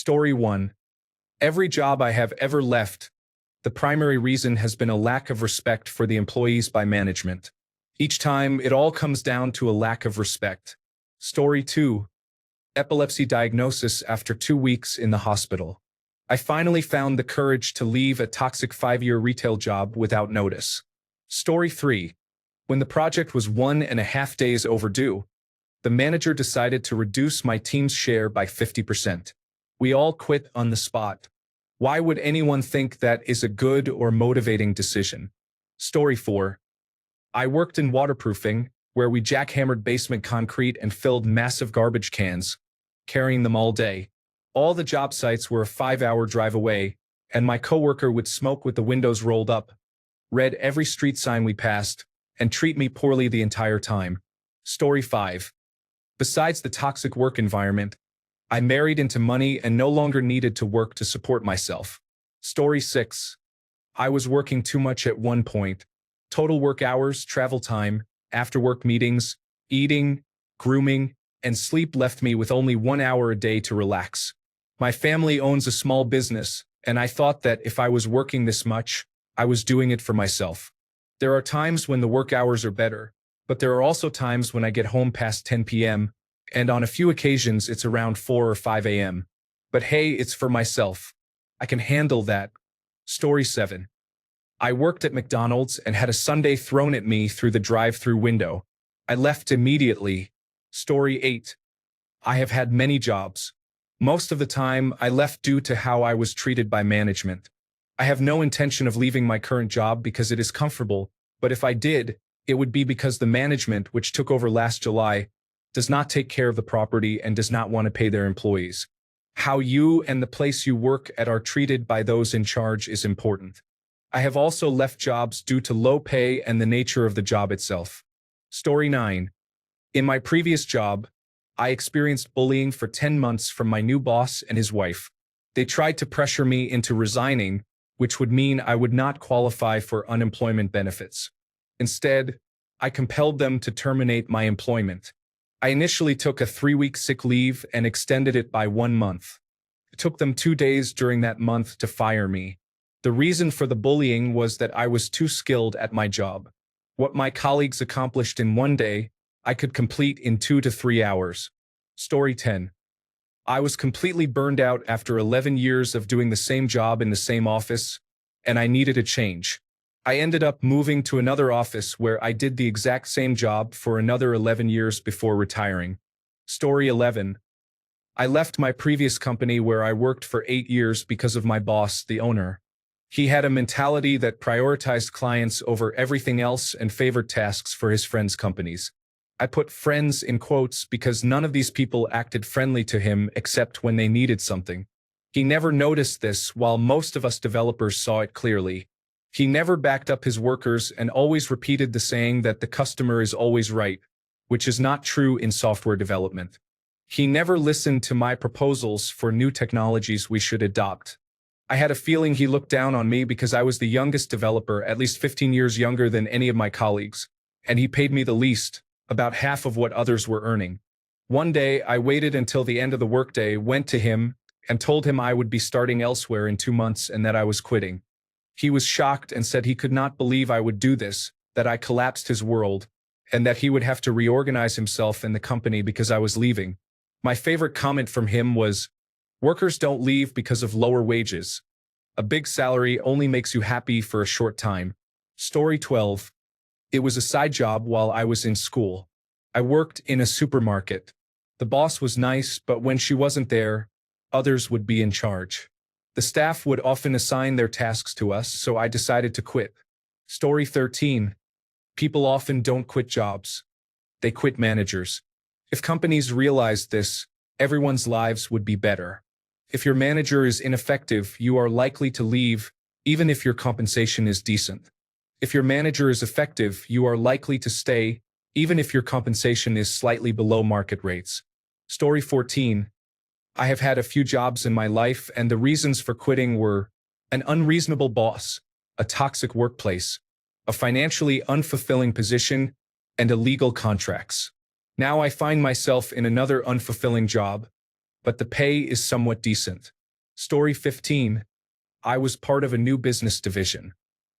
Story 1. Every job I have ever left, the primary reason has been a lack of respect for the employees by management. Each time, it all comes down to a lack of respect. Story 2. Epilepsy diagnosis after 2 weeks in the hospital. I finally found the courage to leave a toxic 5-year retail job without notice. Story 3. When the project was 1.5 days overdue, the manager decided to reduce my team's share by 50%. We all quit on the spot. Why would anyone think that is a good or motivating decision? Story 4. I worked in waterproofing, where we jackhammered basement concrete and filled massive garbage cans, carrying them all day. All the job sites were a 5-hour drive away, and my coworker would smoke with the windows rolled up, read every street sign we passed, and treat me poorly the entire time. Story 5. Besides the toxic work environment, I married into money and no longer needed to work to support myself. Story 6. I was working too much at one point. Total work hours, travel time, after-work meetings, eating, grooming, and sleep left me with only 1 hour a day to relax. My family owns a small business, and I thought that if I was working this much, I was doing it for myself. There are times when the work hours are better, but there are also times when I get home past 10 p.m., and on a few occasions it's around 4 or 5 a.m. But hey, it's for myself. I can handle that. Story 7. I worked at McDonald's and had a sundae thrown at me through the drive-through window. I left immediately. Story 8. I have had many jobs. Most of the time, I left due to how I was treated by management. I have no intention of leaving my current job because it is comfortable, but if I did, it would be because the management, which took over last July, does not take care of the property and does not want to pay their employees. How you and the place you work at are treated by those in charge is important. I have also left jobs due to low pay and the nature of the job itself. Story 9. In my previous job, I experienced bullying for 10 months from my new boss and his wife. They tried to pressure me into resigning, which would mean I would not qualify for unemployment benefits. Instead, I compelled them to terminate my employment. I initially took a 3-week sick leave and extended it by 1 month. It took them 2 days during that month to fire me. The reason for the bullying was that I was too skilled at my job. What my colleagues accomplished in 1 day, I could complete in 2 to 3 hours. Story 10. I was completely burned out after 11 years of doing the same job in the same office, and I needed a change. I ended up moving to another office where I did the exact same job for another 11 years before retiring. Story 11. I left my previous company where I worked for 8 years because of my boss, the owner. He had a mentality that prioritized clients over everything else and favored tasks for his friends' companies. I put friends in quotes because none of these people acted friendly to him except when they needed something. He never noticed this, while most of us developers saw it clearly. He never backed up his workers and always repeated the saying that the customer is always right, which is not true in software development. He never listened to my proposals for new technologies we should adopt. I had a feeling he looked down on me because I was the youngest developer, at least 15 years younger than any of my colleagues, and he paid me the least, about half of what others were earning. One day, I waited until the end of the workday, went to him, and told him I would be starting elsewhere in 2 months and that I was quitting. He was shocked and said he could not believe I would do this, that I collapsed his world, and that he would have to reorganize himself and the company because I was leaving. My favorite comment from him was, "Workers don't leave because of lower wages. A big salary only makes you happy for a short time." Story 12. It was a side job while I was in school. I worked in a supermarket. The boss was nice, but when she wasn't there, others would be in charge. The staff would often assign their tasks to us, so I decided to quit. Story 13. People often don't quit jobs. They quit managers. If companies realized this, everyone's lives would be better. If your manager is ineffective, you are likely to leave, even if your compensation is decent. If your manager is effective, you are likely to stay, even if your compensation is slightly below market rates. Story 14. I have had a few jobs in my life, and the reasons for quitting were an unreasonable boss, a toxic workplace, a financially unfulfilling position, and illegal contracts. Now I find myself in another unfulfilling job. but the pay is somewhat decent. Story 15. I was part of a new business division.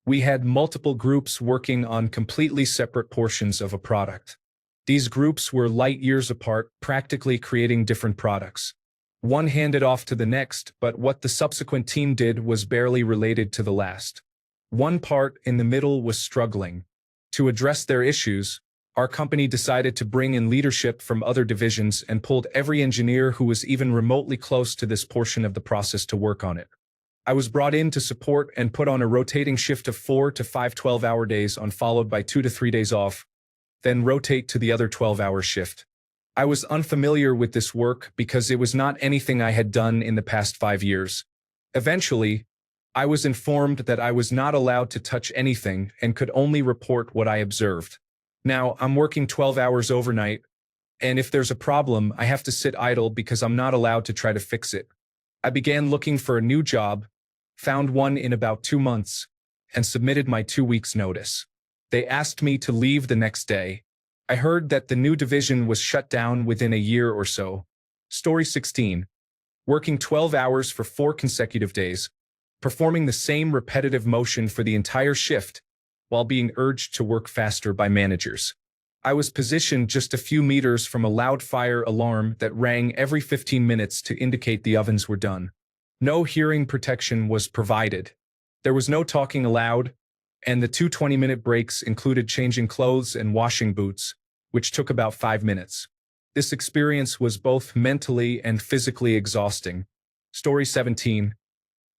We had multiple groups working on completely separate portions of a product. These groups were light years apart, practically creating different products. One handed off to the next, but what the subsequent team did was barely related to the last. One part in the middle was struggling. To address their issues, our company decided to bring in leadership from other divisions and pulled every engineer who was even remotely close to this portion of the process to work on it. I was brought in to support and put on a rotating shift of 4 to 5 12-hour days followed by 2 to 3 days off, then rotate to the other 12-hour shift. I was unfamiliar with this work because it was not anything I had done in the past 5 years. Eventually, I was informed that I was not allowed to touch anything and could only report what I observed. Now, I'm working 12 hours overnight, and if there's a problem, I have to sit idle because I'm not allowed to try to fix it. I began looking for a new job, found one in about 2 months, and submitted my 2 weeks' notice. They asked me to leave the next day. I heard that the new division was shut down within a year or so. Story 16. Working 12 hours for 4 consecutive days, performing the same repetitive motion for the entire shift, while being urged to work faster by managers. I was positioned just a few meters from a loud fire alarm that rang every 15 minutes to indicate the ovens were done. No hearing protection was provided. There was no talking aloud, and the 2 20-minute breaks included changing clothes and washing boots, which took about 5 minutes. This experience was both mentally and physically exhausting. Story 17.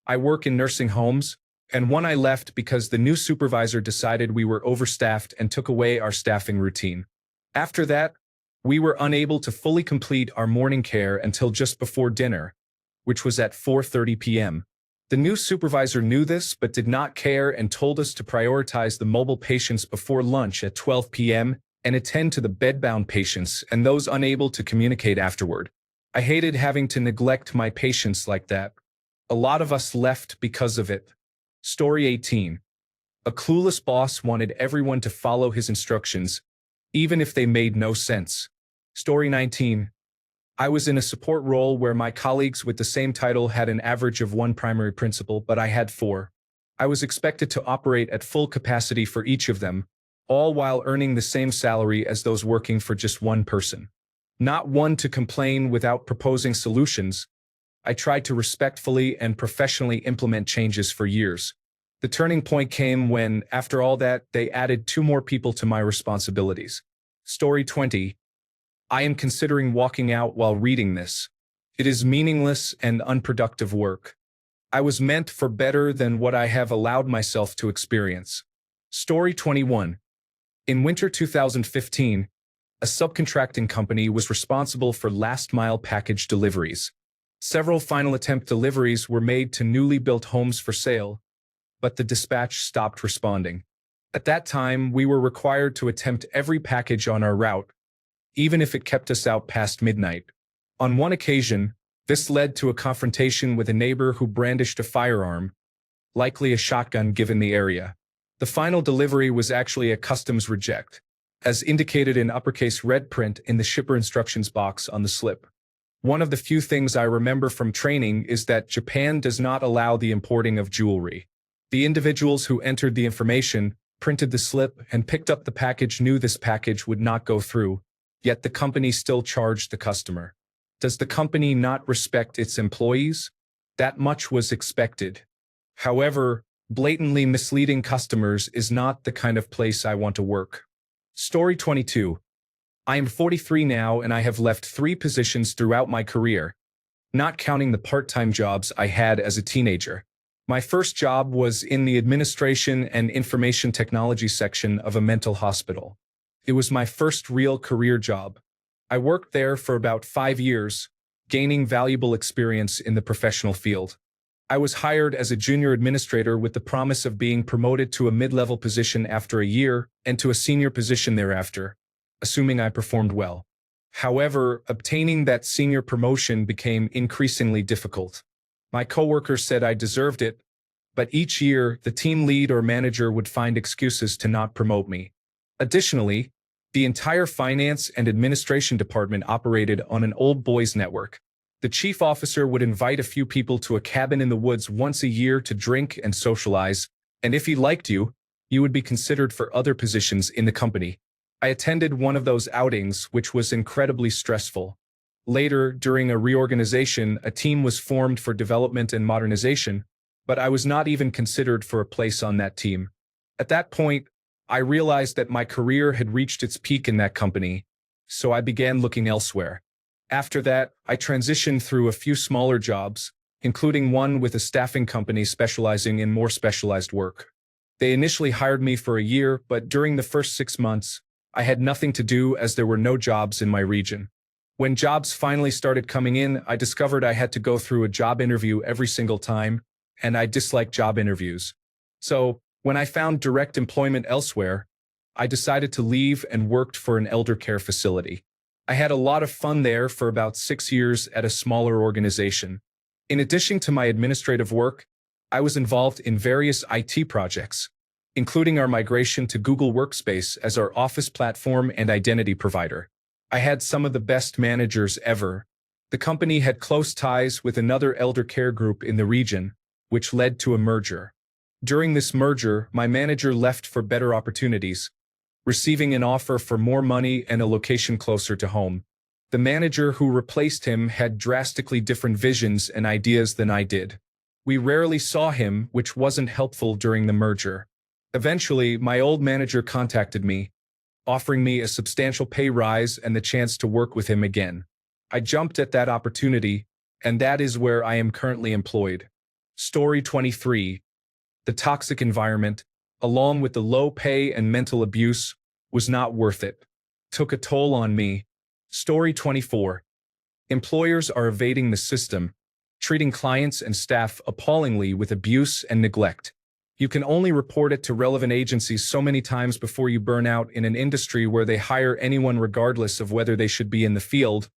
I work in nursing homes, and one I left because the new supervisor decided we were overstaffed and took away our staffing routine. After that, we were unable to fully complete our morning care until just before dinner, which was at 4:30 p.m. The new supervisor knew this but did not care and told us to prioritize the mobile patients before lunch at 12 p.m. and attend to the bedbound patients and those unable to communicate afterward. I hated having to neglect my patients like that. A lot of us left because of it. Story 18. A clueless boss wanted everyone to follow his instructions, even if they made no sense. Story 19. I was in a support role where my colleagues with the same title had an average of 1 primary principal, but I had 4. I was expected to operate at full capacity for each of them, all while earning the same salary as those working for just one person. Not one to complain without proposing solutions, I tried to respectfully and professionally implement changes for years. The turning point came when, after all that, they added 2 more people to my responsibilities. Story 20. I am considering walking out while reading this. It is meaningless and unproductive work. I was meant for better than what I have allowed myself to experience. Story 21. In winter 2015, a subcontracting company was responsible for last-mile package deliveries. Several final attempt deliveries were made to newly built homes for sale, but the dispatch stopped responding. At that time, we were required to attempt every package on our route, even if it kept us out past midnight. On one occasion, this led to a confrontation with a neighbor who brandished a firearm, likely a shotgun given the area. The final delivery was actually a customs reject, as indicated in uppercase red print in the shipper instructions box on the slip. One of the few things I remember from training is that Japan does not allow the importing of jewelry. The individuals who entered the information, printed the slip, and picked up the package knew this package would not go through, yet the company still charged the customer. Does the company not respect its employees? That much was expected. However, blatantly misleading customers is not the kind of place I want to work. Story 22. I am 43 now and I have left 3 positions throughout my career, not counting the part-time jobs I had as a teenager. My first job was in the administration and information technology section of a mental hospital. It was my first real career job. I worked there for about 5 years, gaining valuable experience in the professional field. I was hired as a junior administrator with the promise of being promoted to a mid-level position after a year and to a senior position thereafter, assuming I performed well. However, obtaining that senior promotion became increasingly difficult. My coworkers said I deserved it, but each year the team lead or manager would find excuses to not promote me. Additionally, the entire finance and administration department operated on an old boys network. The chief officer would invite a few people to a cabin in the woods once a year to drink and socialize, and if he liked you, you would be considered for other positions in the company. I attended one of those outings, which was incredibly stressful. Later, during a reorganization, a team was formed for development and modernization, but I was not even considered for a place on that team. At that point, I realized that my career had reached its peak in that company, so I began looking elsewhere. After that, I transitioned through a few smaller jobs, including one with a staffing company specializing in more specialized work. They initially hired me for a year, but during the first 6 months, I had nothing to do as there were no jobs in my region. When jobs finally started coming in, I discovered I had to go through a job interview every single time, and I dislike job interviews. So, when I found direct employment elsewhere, I decided to leave and worked for an elder care facility. I had a lot of fun there for about 6 years at a smaller organization. In addition to my administrative work, I was involved in various IT projects, including our migration to Google Workspace as our office platform and identity provider. I had some of the best managers ever. The company had close ties with another elder care group in the region, which led to a merger. During this merger, my manager left for better opportunities, receiving an offer for more money and a location closer to home. The manager who replaced him had drastically different visions and ideas than I did. We rarely saw him, which wasn't helpful during the merger. Eventually, my old manager contacted me, offering me a substantial pay rise and the chance to work with him again. I jumped at that opportunity, and that is where I am currently employed. Story 23. The toxic environment, along with the low pay and mental abuse, was not worth it. Took a toll on me. Story 24. Employers are evading the system, treating clients and staff appallingly with abuse and neglect. You can only report it to relevant agencies so many times before you burn out in an industry where they hire anyone regardless of whether they should be in the field,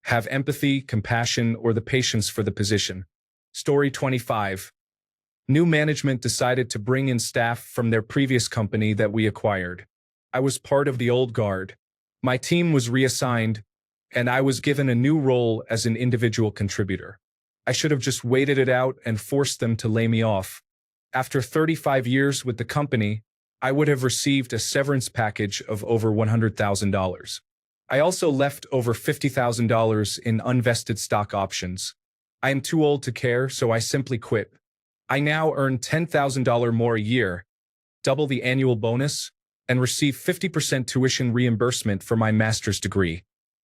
have empathy, compassion, or the patience for the position. Story 25. New management decided to bring in staff from their previous company that we acquired. I was part of the old guard. My team was reassigned, and I was given a new role as an individual contributor. I should have just waited it out and forced them to lay me off. After 35 years with the company, I would have received a severance package of over $100,000. I also left over $50,000 in unvested stock options. I am too old to care, so I simply quit. I now earn $10,000 more a year, double the annual bonus, and receive 50% tuition reimbursement for my master's degree,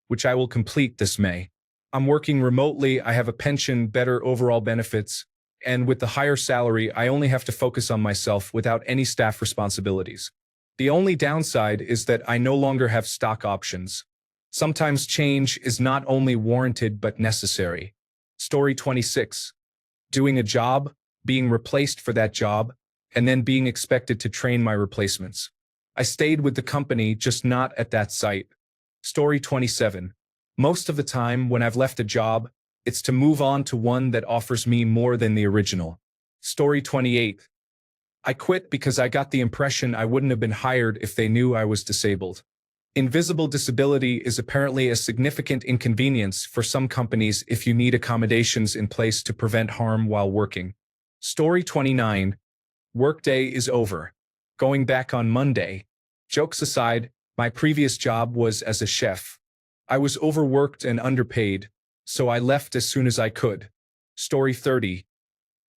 which I will complete this May. I'm working remotely, I have a pension, better overall benefits, and with the higher salary, I only have to focus on myself without any staff responsibilities. The only downside is that I no longer have stock options. Sometimes change is not only warranted but necessary. Story 26. Doing a job, being replaced for that job, and then being expected to train my replacements. I stayed with the company, just not at that site. Story 27. Most of the time when I've left a job, it's to move on to one that offers me more than the original. Story 28. I quit because I got the impression I wouldn't have been hired if they knew I was disabled. Invisible disability is apparently a significant inconvenience for some companies if you need accommodations in place to prevent harm while working. Story 29. Workday is over. Going back on Monday. Jokes aside, my previous job was as a chef. I was overworked and underpaid, so I left as soon as I could. Story 30.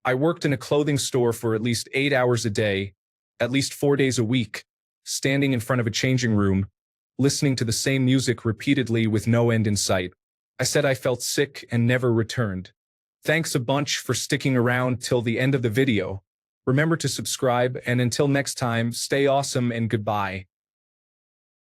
I worked in a clothing store for at least 8 hours a day, at least 4 days a week, standing in front of a changing room, listening to the same music repeatedly with no end in sight. I said I felt sick and never returned. Thanks a bunch for sticking around till the end of the video. Remember to subscribe, and until next time, stay awesome and goodbye.